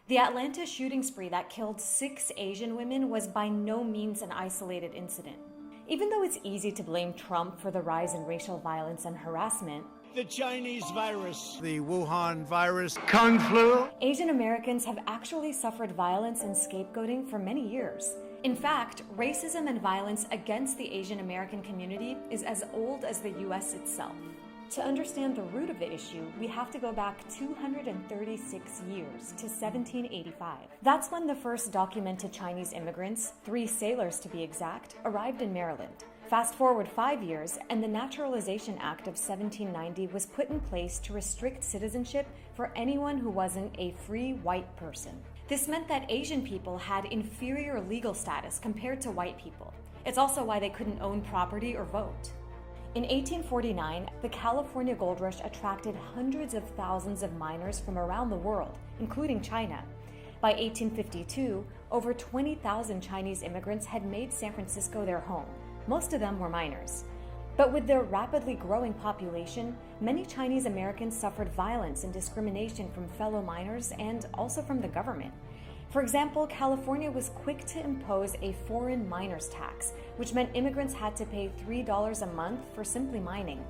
The Atlanta shooting spree that killed 6 Asian women was by no means an isolated incident. Even though it's easy to blame Trump for the rise in racial violence and harassment, the Chinese virus, the Wuhan virus, Kung flu, Asian Americans have actually suffered violence and scapegoating for many years. In fact, racism and violence against the Asian American community is as old as the US itself. To understand the root of the issue, we have to go back 236 years to 1785. That's when the first documented Chinese immigrants, 3 sailors to be exact, arrived in Maryland. Fast forward 5 years, and the Naturalization Act of 1790 was put in place to restrict citizenship for anyone who wasn't a free white person. This meant that Asian people had inferior legal status compared to white people. It's also why they couldn't own property or vote. In 1849, the California gold rush attracted hundreds of thousands of miners from around the world, including China. By 1852, over 20,000 Chinese immigrants had made San Francisco their home. Most of them were miners. But with their rapidly growing population, many Chinese Americans suffered violence and discrimination from fellow miners and also from the government. For example, California was quick to impose a foreign miners tax, which meant immigrants had to pay $3 a month for simply mining.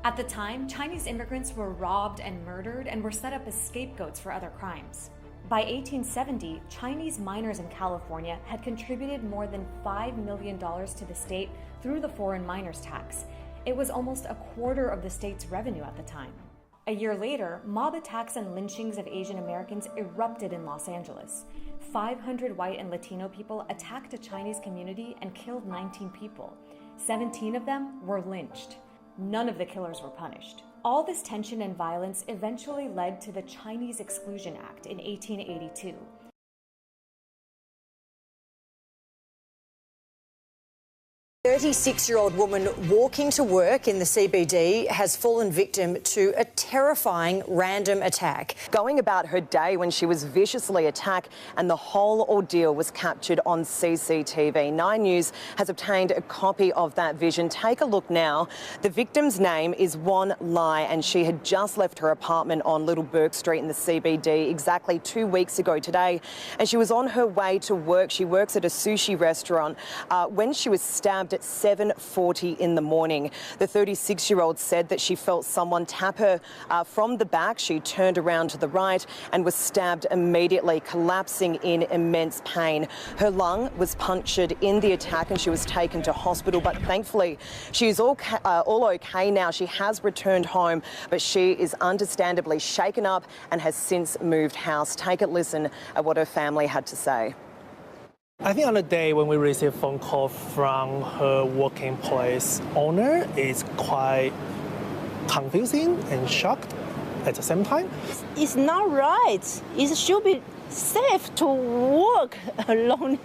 At the time, Chinese immigrants were robbed and murdered and were set up as scapegoats for other crimes. By 1870, Chinese miners in California had contributed more than $5 million to the state through the foreign miners tax. It was almost a quarter of the state's revenue at the time. A year later, mob attacks and lynchings of Asian Americans erupted in Los Angeles. 500 white and Latino people attacked a Chinese community and killed 19 people. 17 of them were lynched. None of the killers were punished. All this tension and violence eventually led to the Chinese Exclusion Act in 1882. A 36-year-old woman walking to work in the CBD has fallen victim to a terrifying random attack. Going about her day when she was viciously attacked, and the whole ordeal was captured on CCTV. 9 News has obtained a copy of that vision. Take a look now. The victim's name is Wan Lai, and she had just left her apartment on Little Bourke Street in the CBD exactly 2 weeks ago today, and she was on her way to work. She works at a sushi restaurant when she was stabbed at 7:40 in the morning. The 36-year-old said that she felt someone tap her from the back. She turned around to the right and was stabbed immediately, collapsing in immense pain. Her lung was punctured in the attack and she was taken to hospital, but thankfully she is all okay now. She has returned home, but she is understandably shaken up and has since moved house. Take a listen at what her family had to say. I think on the day when we received a phone call from her working place owner, it's quite confusing and shocked at the same time. It's not right. It should be safe to work alone